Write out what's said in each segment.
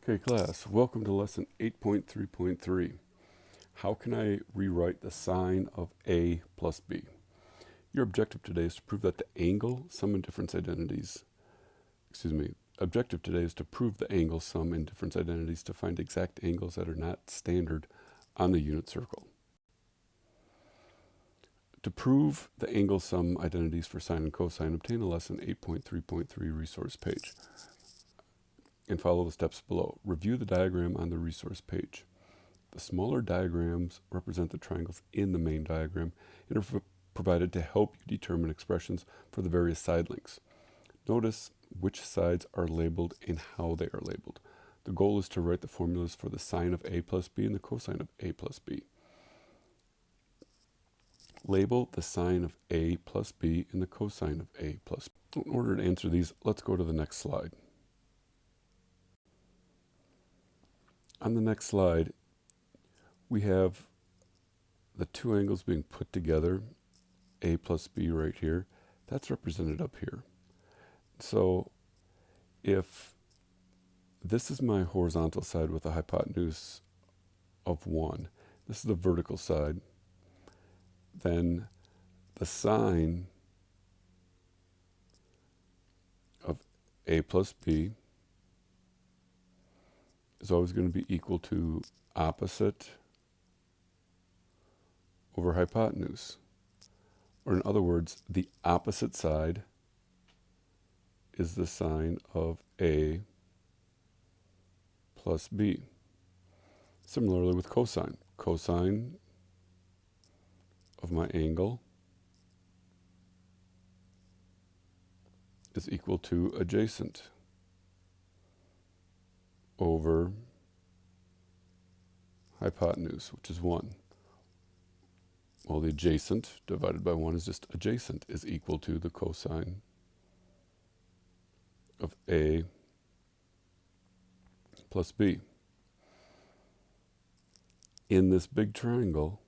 Okay, class, welcome to lesson 8.3.3. How can I rewrite the sine of A plus B? Your objective today is to prove that the angle, sum, and difference identities, objective today is to prove the angle, sum, and difference identities to find exact angles that are not standard on the unit circle. To prove the angle, sum identities for sine and cosine, obtain a lesson 8.3.3 resource page and follow the steps below. Review the diagram on the resource page. The smaller diagrams represent the triangles in the main diagram and are provided to help you determine expressions for the various side lengths. Notice which sides are labeled and how they are labeled. The goal is to write the formulas for the sine of A plus B and the cosine of A plus B. Label the sine of A plus B and the cosine of A plus B. In order to answer these, let's go to the next slide. On the next slide, we have the two angles being put together, A plus B right here. That's represented up here. So if this is my horizontal side with a hypotenuse of 1, this is the vertical side, then the sine of A plus B is always going to be equal to opposite over hypotenuse. Or in other words, the opposite side is the sine of A plus B. Similarly with cosine. Cosine of my angle is equal to adjacent over hypotenuse, which is 1. Well, the adjacent divided by 1 is just adjacent, is equal to the cosine of A plus B. In this big triangle,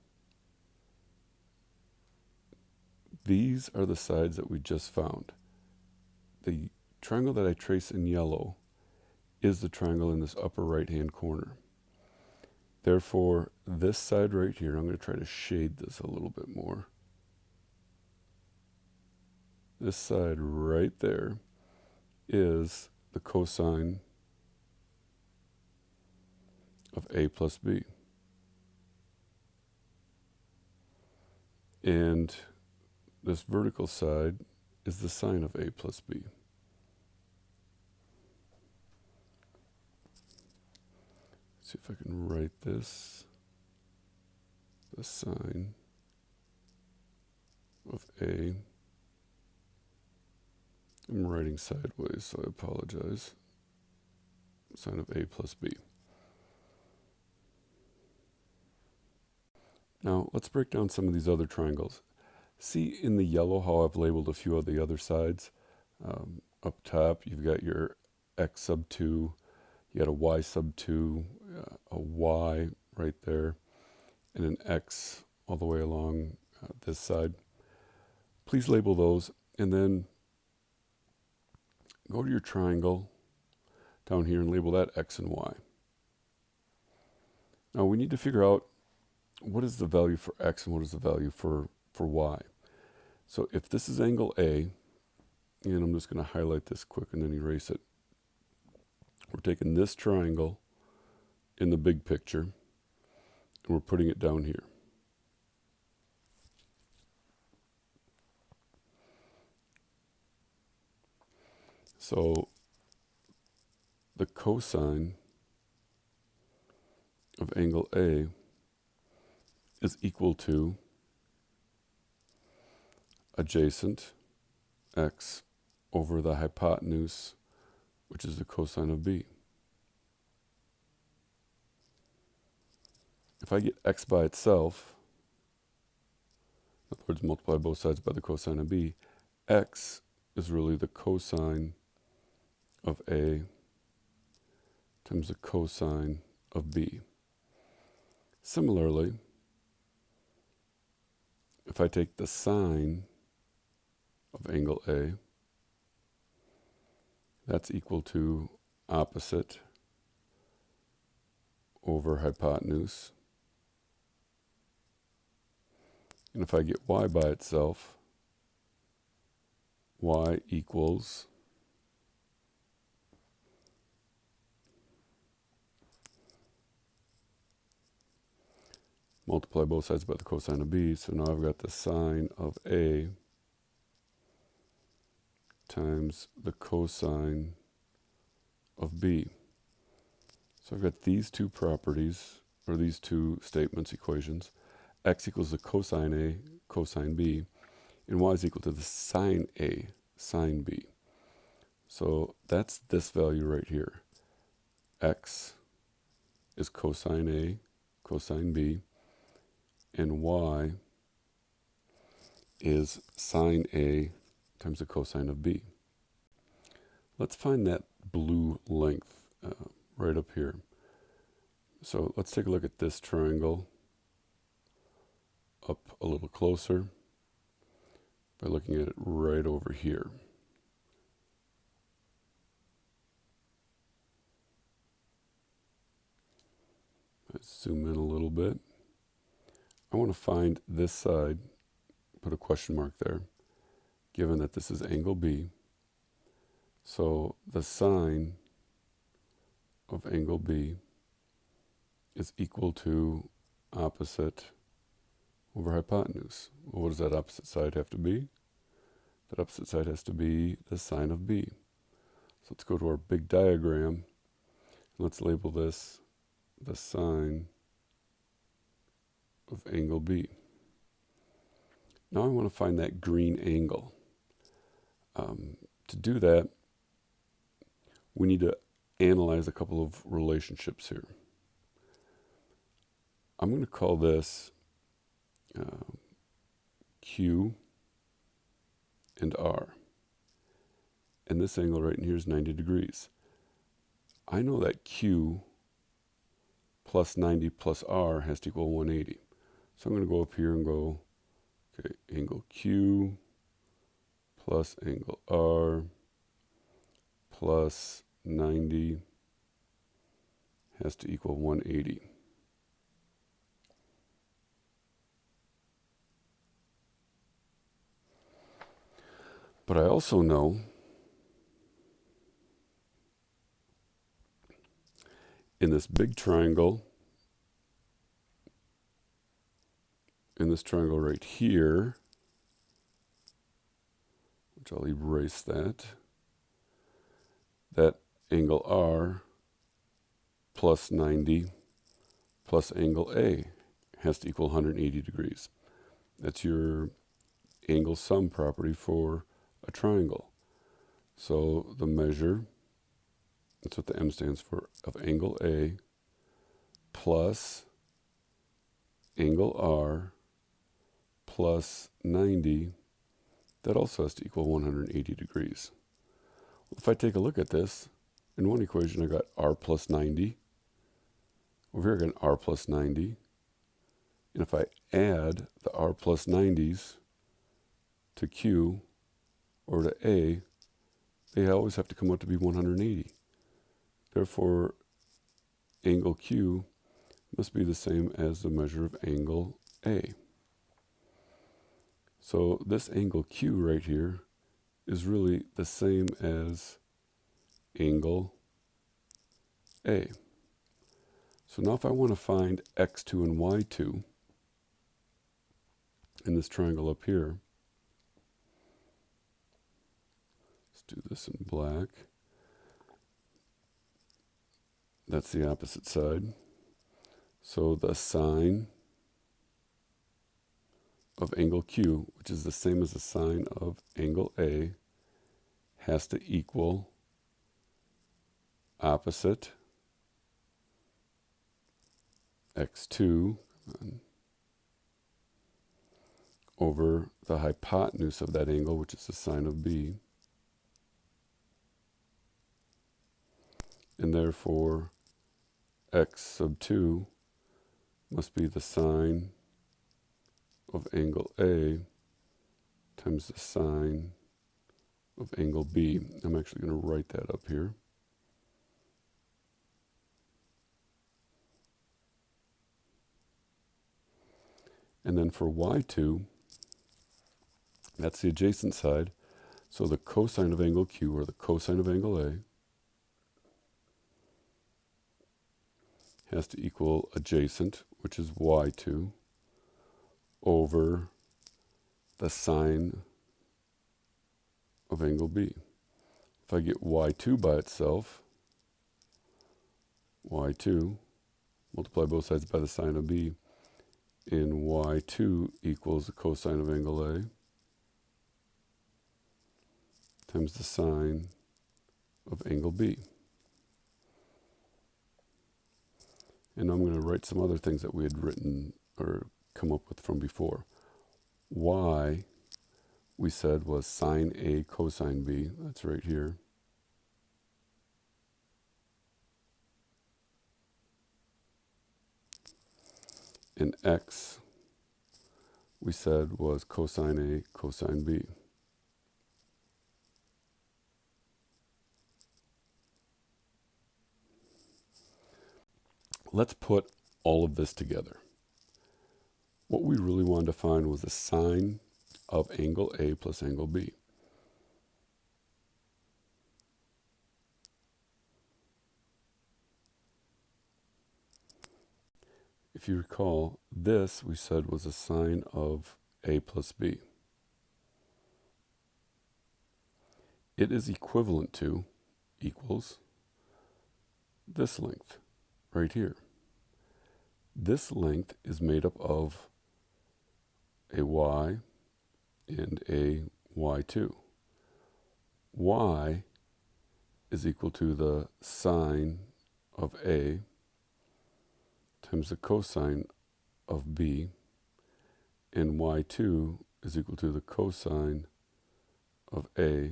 these are the sides that we just found. The triangle that I trace in yellow is the triangle in this upper right-hand corner. Therefore, this side right here, I'm going to try to shade this a little bit more. This side right there is the cosine of A plus B. And this vertical side is the sine of A plus B. See if I can write this. The sine of A. I'm writing sideways, so I apologize. Sine of A plus B. Now, let's break down some of these other triangles. See in the yellow how I've labeled a few of the other sides. Up top, you've got your x sub 2, you got a y sub 2, a y right there, and an x all the way along this side. Please label those, and then go to your triangle down here and label that x and y. Now we need to figure out what is the value for x and what is the value for y. So if this is angle A, and I'm just going to highlight this quick and then erase it. We're taking this triangle in the big picture and we're putting it down here. So the cosine of angle A is equal to adjacent x over the hypotenuse, which is the cosine of B. If I get x by itself, in other words, multiply both sides by the cosine of B, x is really the cosine of A times the cosine of B. Similarly, if I take the sine of angle A, that's equal to opposite over hypotenuse. And if I get y by itself, y equals multiply both sides by the cosine of b. So now I've got the sine of a times the cosine of b. So I've got these two properties, or these two statements, equations. X equals the cosine a, cosine b, and y is equal to the sine a, sine b. So that's this value right here. X is cosine a, cosine b, and y is sine a times the cosine of b. Let's find that blue length right up here. So let's take a look at this triangle up a little closer by looking at it right over here. Let's zoom in a little bit. I want to find this side, put a question mark there, given that this is angle B. So the sine of angle B is equal to opposite over hypotenuse. Well, what does that opposite side have to be? That opposite side has to be the sine of B. So let's go to our big diagram. Let's label this the sine of angle B. Now I want to find that green angle. To do that, we need to analyze a couple of relationships here. I'm going to call this Q and R. And this angle right in here is 90 degrees. I know that Q plus 90 plus R has to equal 180. So I'm going to go up here and go, okay, angle Q plus angle R plus 90 has to equal 180. But I also know in this big triangle, in this triangle right here, which I'll erase that angle R plus 90 plus angle A has to equal 180 degrees. That's your angle sum property for a triangle. So the measure, that's what the M stands for, of angle A plus angle R plus 90, that also has to equal 180 degrees. Well, if I take a look at this, in one equation I got R plus 90. Over here I got an R plus 90. And if I add the R plus 90s to Q or to A, they always have to come out to be 180. Therefore, angle Q must be the same as the measure of angle A. So this angle Q right here is really the same as angle A. So now if I want to find x2 and y2 in this triangle up here, let's do this in black. That's the opposite side. So the sine of angle Q, which is the same as the sine of angle A, has to equal opposite x2 over the hypotenuse of that angle, which is the sine of B. And therefore, x sub 2 must be the sine of angle A times the sine of angle B. I'm actually going to write that up here. And then for y2, that's the adjacent side. So the cosine of angle Q, or the cosine of angle A, has to equal adjacent, which is y2, over the sine of angle B. If I get y2 by itself, y2, multiply both sides by the sine of B, and y2 equals the cosine of angle A times the sine of angle B. And I'm going to write some other things that we had written or come up with from before. Y, we said, was sine A cosine B. That's right here. And X, we said, was cosine A cosine B. Let's put all of this together. What we really wanted to find was the sine of angle A plus angle B. If you recall, this we said was the sine of A plus B. It is equivalent to, equals, this length right here. This length is made up of a y and a y2. Y is equal to the sine of A times the cosine of B, and y2 is equal to the cosine of A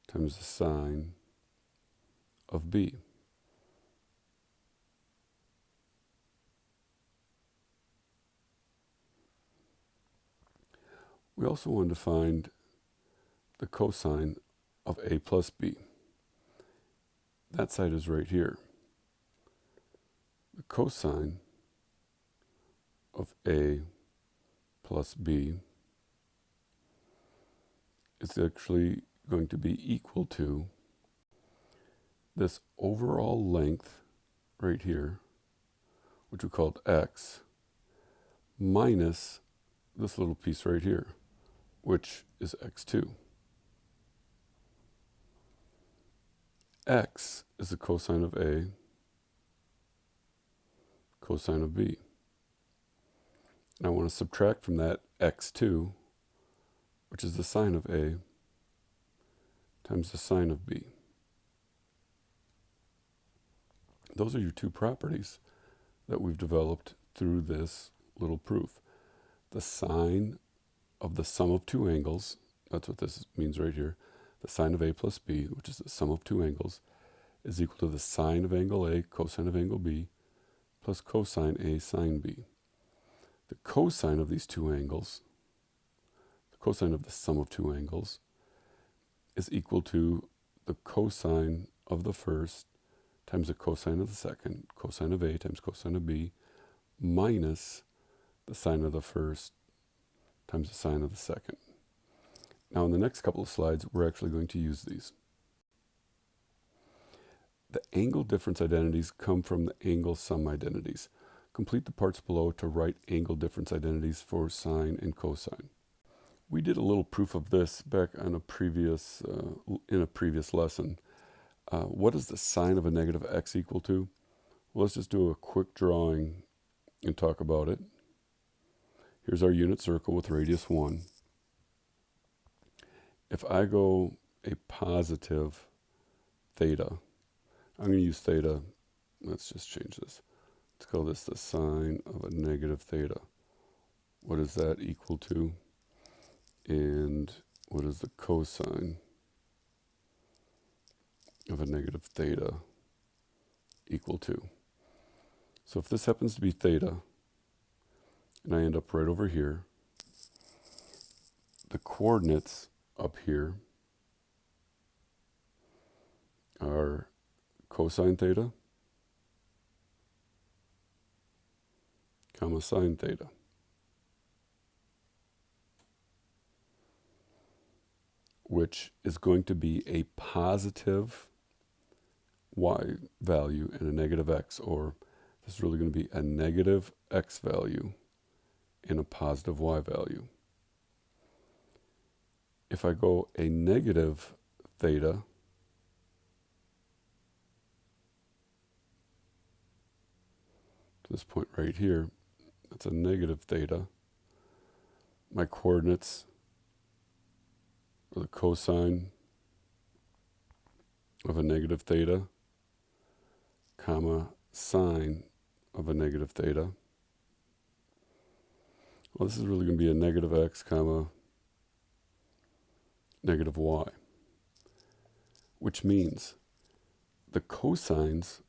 times the sine of B. We also wanted to find the cosine of A plus B. That side is right here. The cosine of A plus B is actually going to be equal to this overall length right here, which we called X, minus this little piece right here, which is X2. X is the cosine of A, cosine of B. And I want to subtract from that X2, which is the sine of A, times the sine of B. Those are your two properties that we've developed through this little proof. The sine of the sum of two angles, that's what this means right here, the sine of A plus B, which is the sum of two angles, is equal to the sine of angle A cosine of angle B plus cosine A sine B. The cosine of these two angles, the cosine of the sum of two angles, is equal to the cosine of the first times the cosine of the second, cosine of A times cosine of B, minus the sine of the first times the sine of the second. Now in the next couple of slides, we're actually going to use these. The angle difference identities come from the angle sum identities. Complete the parts below to write angle difference identities for sine and cosine. We did a little proof of this back on in a previous lesson. What is the sine of a negative x equal to? Well, let's just do a quick drawing and talk about it. Here's our unit circle with radius 1. If I go a positive theta, I'm going to use theta. Let's just change this. Let's call this the sine of a negative theta. What is that equal to? And what is the cosine of a negative theta equal to? So if this happens to be theta, and I end up right over here, the coordinates up here are cosine theta, comma sine theta. which is going to be a positive y value and a negative x, or this is really going to be a negative x value and a positive y value. If I go a negative theta, to this point right here, that's a negative theta. My coordinates are the cosine of a negative theta, comma, sine of a negative theta. Well, this is really going to be a negative x, comma, negative y, which means the cosines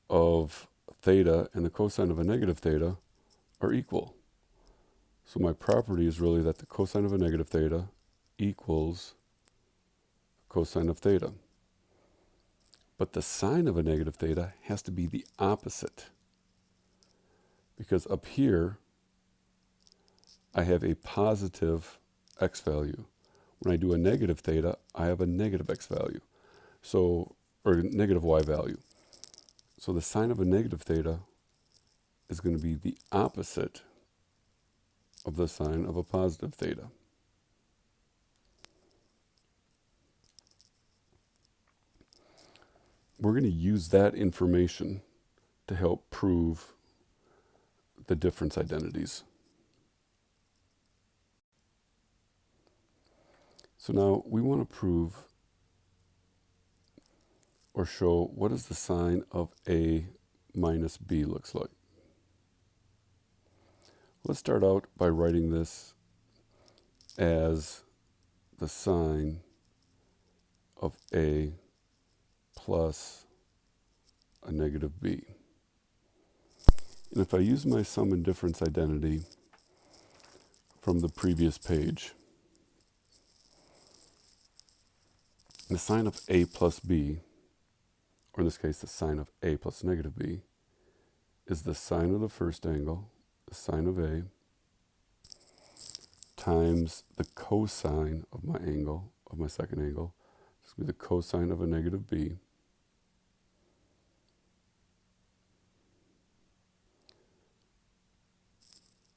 of theta and the cosine of a negative theta are equal. So my property is really that the cosine of a negative theta equals cosine of theta. But the sine of a negative theta has to be the opposite, because up here I have a positive x value. When I do a negative theta, I have a negative x value, so, or negative y value. So the sine of a negative theta is going to be the opposite of the sine of a positive theta. We're going to use that information to help prove the difference identities. So now we want to prove or show what does the sine of A minus B looks like. Let's start out by writing this as the sine of A plus a negative B. And if I use my sum and difference identity from the previous page, the sine of A plus B, or in this case the sine of A plus negative B, is the sine of the first angle, the sine of A, times the cosine of my angle, of my second angle. This will be the cosine of a negative B,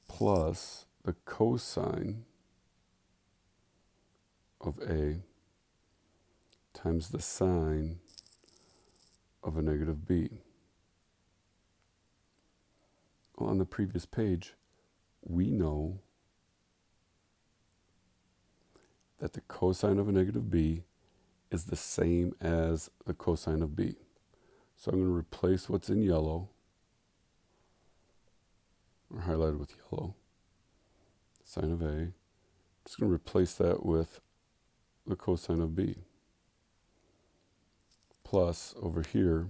plus the cosine of A times the sine of a negative B. Well, on the previous page, we know that the cosine of a negative B is the same as the cosine of B. So I'm going to replace what's in yellow, or highlighted with yellow, sine of A. I'm just going to replace that with the cosine of B. Plus, over here,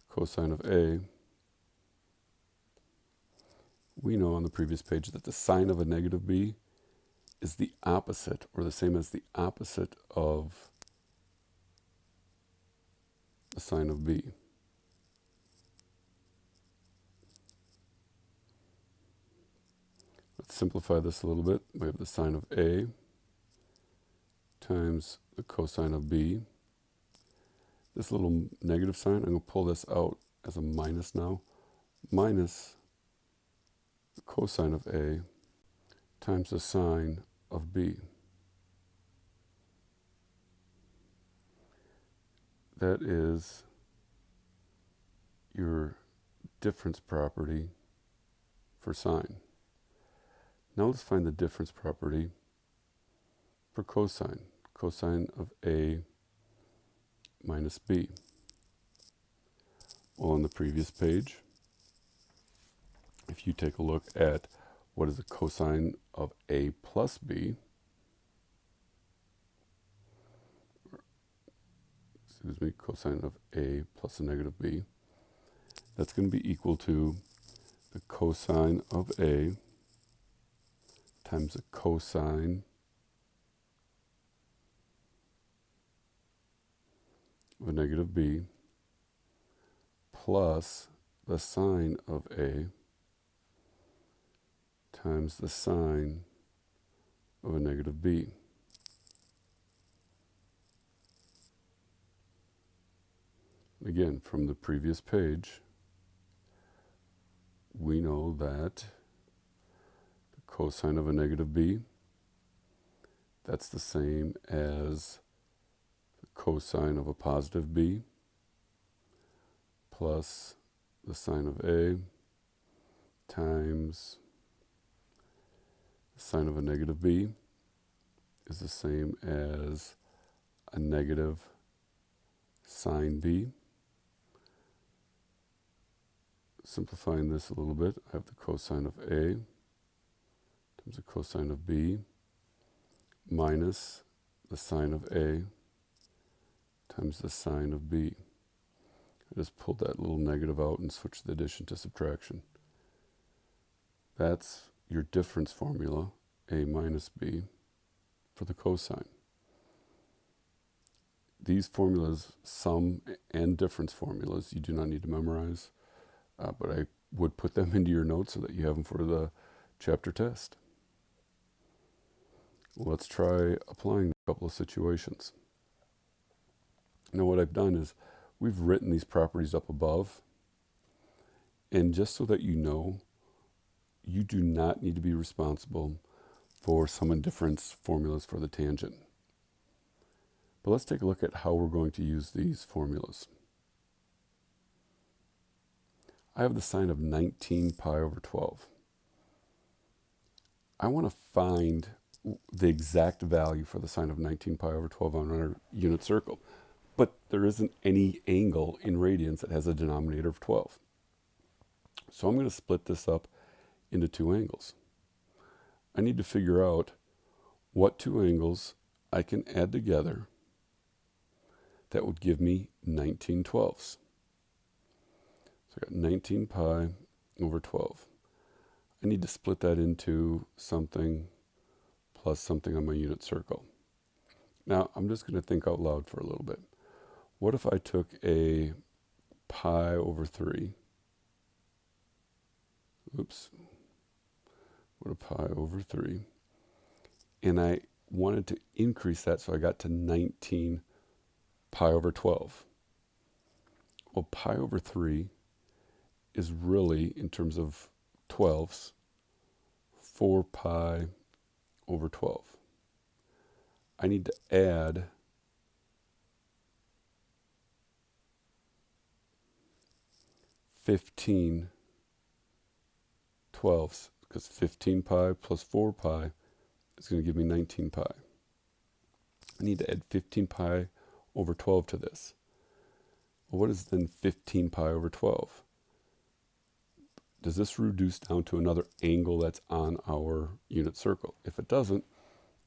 cosine of A. We know on the previous page that the sine of a negative B is the opposite, or the same as the opposite of the sine of B. Let's simplify this a little bit. We have the sine of A times the cosine of B. This little negative sign, I'm going to pull this out as a minus now, minus the cosine of A times the sine of B. That is your difference property for sine. Now let's find the difference property for cosine. Cosine of A minus B. Well, on the previous page, if you take a look at what is the cosine of A plus B, cosine of A plus a negative B, that's going to be equal to the cosine of A times the cosine of a negative B plus the sine of A times the sine of a negative b. Again, from the previous page, we know that the cosine of a negative b, that's the same as the cosine of a positive b plus the sine of a times the sine of a negative b is the same as a negative sine b. Simplifying this a little bit, I have the cosine of a times the cosine of b minus the sine of a times the sine of b. I just pulled that little negative out and switched the addition to subtraction. That's your difference formula, a minus b, for the cosine. These formulas, sum and difference formulas, you do not need to memorize, but I would put them into your notes so that you have them for the chapter test. Let's try applying a couple of situations. Now what I've done is we've written these properties up above, and just so that you know, you do not need to be responsible for sum and difference formulas for the tangent. But let's take a look at how we're going to use these formulas. I have the sine of 19 pi over 12. I want to find the exact value for the sine of 19 pi over 12 on our unit circle. But there isn't any angle in radians that has a denominator of 12. So I'm going to split this up into two angles. I need to figure out what two angles I can add together that would give me 19 twelfths. So I got 19 pi over 12. I need to split that into something plus something on my unit circle. Now I'm just going to think out loud for a little bit. What if I took a pi over 3? Oops. What a pi over 3. And I wanted to increase that so I got to 19 pi over 12. Well, pi over 3 is really, in terms of 12ths, 4 pi over 12. I need to add 15 twelfths, because 15 pi plus 4 pi is going to give me 19 pi. I need to add 15 pi over 12 to this. Well, what is then 15 pi over 12? Does this reduce down to another angle that's on our unit circle? If it doesn't,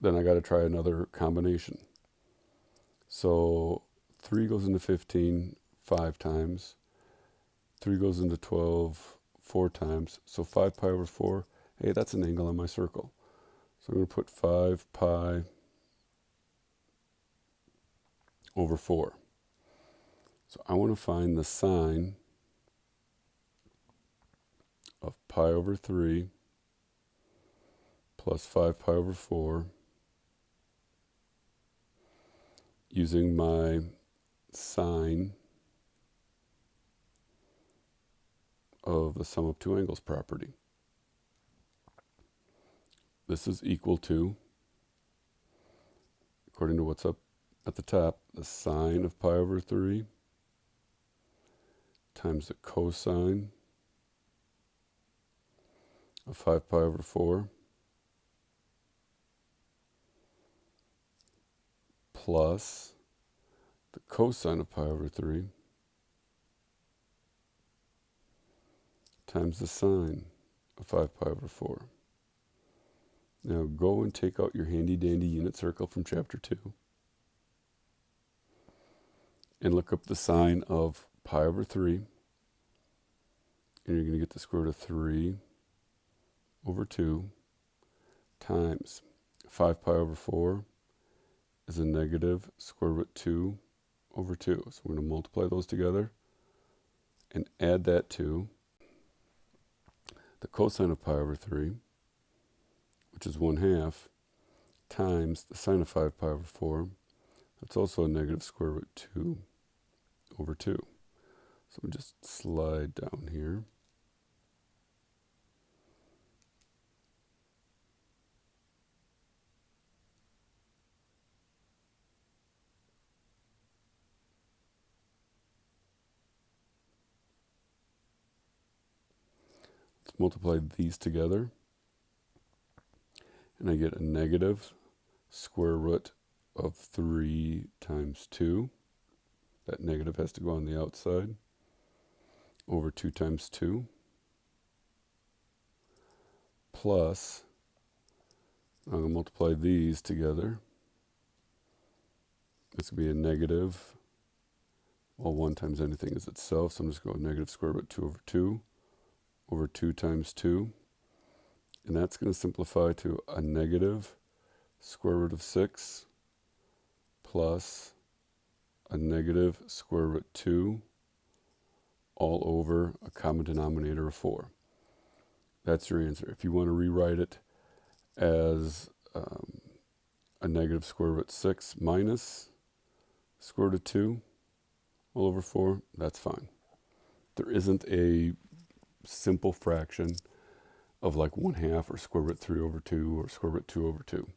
then I got to try another combination. So 3 goes into 15 5 times. 3 goes into 12 4 times. So 5 pi over 4, hey, that's an angle on my circle. So I'm going to put 5 pi over 4. So I want to find the sine of pi over 3 plus 5 pi over 4 using my sine of the sum of two angles property. This is equal to, according to what's up at the top, the sine of pi over 3 times the cosine of 5 pi over 4 plus the cosine of pi over 3 times the sine of 5 pi over 4. Now go and take out your handy dandy unit circle from chapter 2 and look up the sine of pi over 3, and you're going to get the square root of 3 over 2 times 5 pi over 4 is a negative square root 2 over 2. So we're going to multiply those together and add that to the cosine of pi over 3, which is 1/2, times the sine of 5 pi over 4. That's also a negative square root 2 over 2. So we just slide down here. Let's multiply these together. And I get a negative square root of 3 times 2. That negative has to go on the outside. Over 2 times 2. Plus, I'm going to multiply these together. It's going to be a negative, well, 1 times anything is itself, so I'm just going to go negative square root 2 over 2 over 2 times 2. And that's going to simplify to a negative square root of 6 plus a negative square root 2 all over a common denominator of 4. That's your answer. If you want to rewrite it as a negative square root 6 minus square root of 2 all over 4, that's fine. There isn't a simple fraction of like 1/2 or square root 3 over 2 or square root 2 over 2.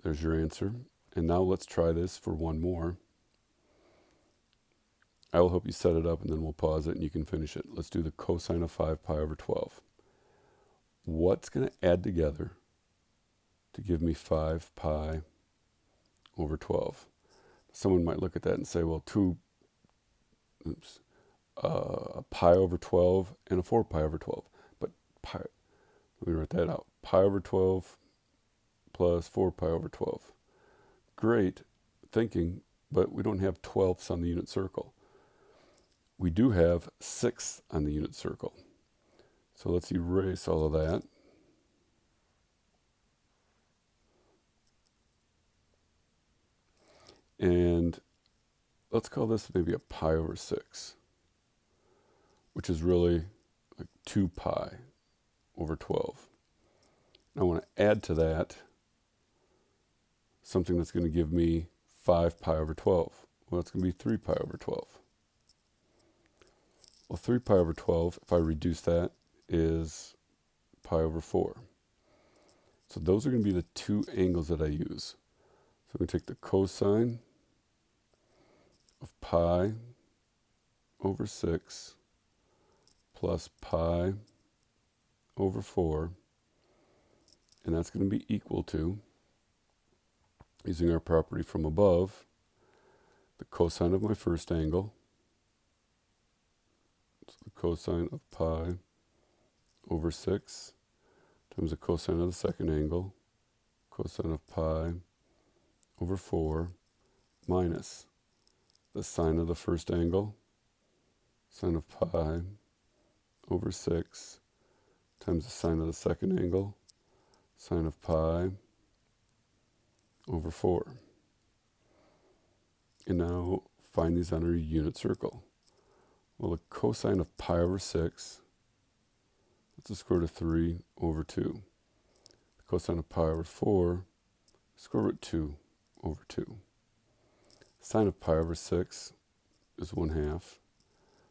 There's your answer. And now let's try this for one more. I will help you set it up and then we'll pause it and you can finish it. Let's do the cosine of 5 pi over 12. What's going to add together to give me 5 pi over 12? Someone might look at that and say, well, a pi over 12 and a 4 pi over 12. But pi, let me write that out. Pi over 12 plus 4 pi over 12. Great thinking, but we don't have 12ths on the unit circle. We do have 6ths on the unit circle. So let's erase all of that. And let's call this maybe a pi over 6, which is really like 2 pi over 12. I want to add to that something that's going to give me 5 pi over 12. Well, it's going to be 3 pi over 12. Well, 3 pi over 12, if I reduce that, is pi over 4. So those are going to be the two angles that I use. So I'm going to take the cosine of pi over 6 plus pi over 4, and that's going to be equal to, using our property from above, the cosine of my first angle, so the cosine of pi over 6 times the cosine of the second angle, cosine of pi over 4, minus the sine of the first angle, sine of pi over 6 times the sine of the second angle, sine of pi over 4. And now find these on our unit circle. Well, the cosine of pi over 6, that's the square root of 3 over 2. The cosine of pi over 4, square root 2 over 2. Sine of pi over 6 is 1/2.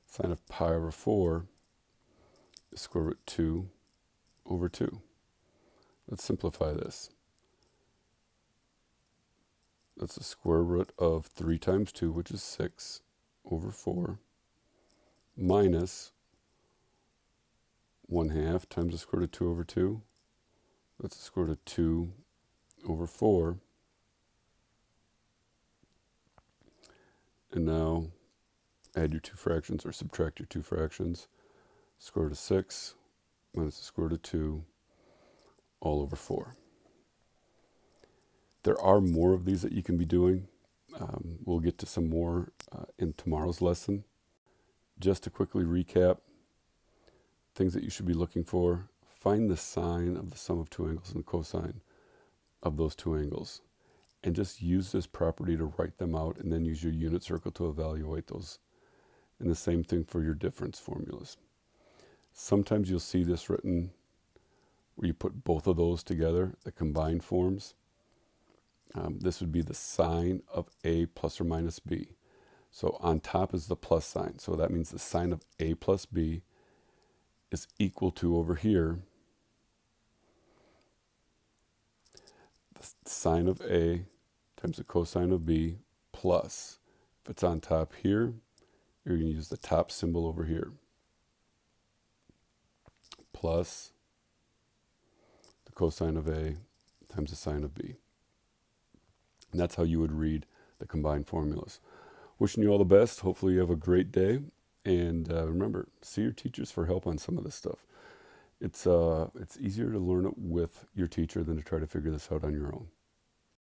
Sine of pi over 4 is square root 2 over 2. Let's simplify this. That's the square root of 3 times 2, which is 6 over 4, minus 1/2 times the square root of 2 over 2. That's the square root of 2 over 4. And now add your two fractions or subtract your two fractions. Square root of 6 minus the square root of 2 all over 4. There are more of these that you can be doing. We'll get to some more in tomorrow's lesson. Just to quickly recap, things that you should be looking for: find the sine of the sum of two angles and the cosine of those two angles. And just use this property to write them out and then use your unit circle to evaluate those. And the same thing for your difference formulas. Sometimes you'll see this written where you put both of those together, the combined forms. This would be the sine of A plus or minus B. So on top is the plus sign. So that means the sine of A plus B is equal to, over here, the sine of A times the cosine of B plus, if it's on top here, you're going to use the top symbol over here, plus the cosine of A times the sine of B. And that's how you would read the combined formulas. Wishing you all the best. Hopefully you have a great day. And remember, see your teachers for help on some of this stuff. It's easier to learn it with your teacher than to try to figure this out on your own.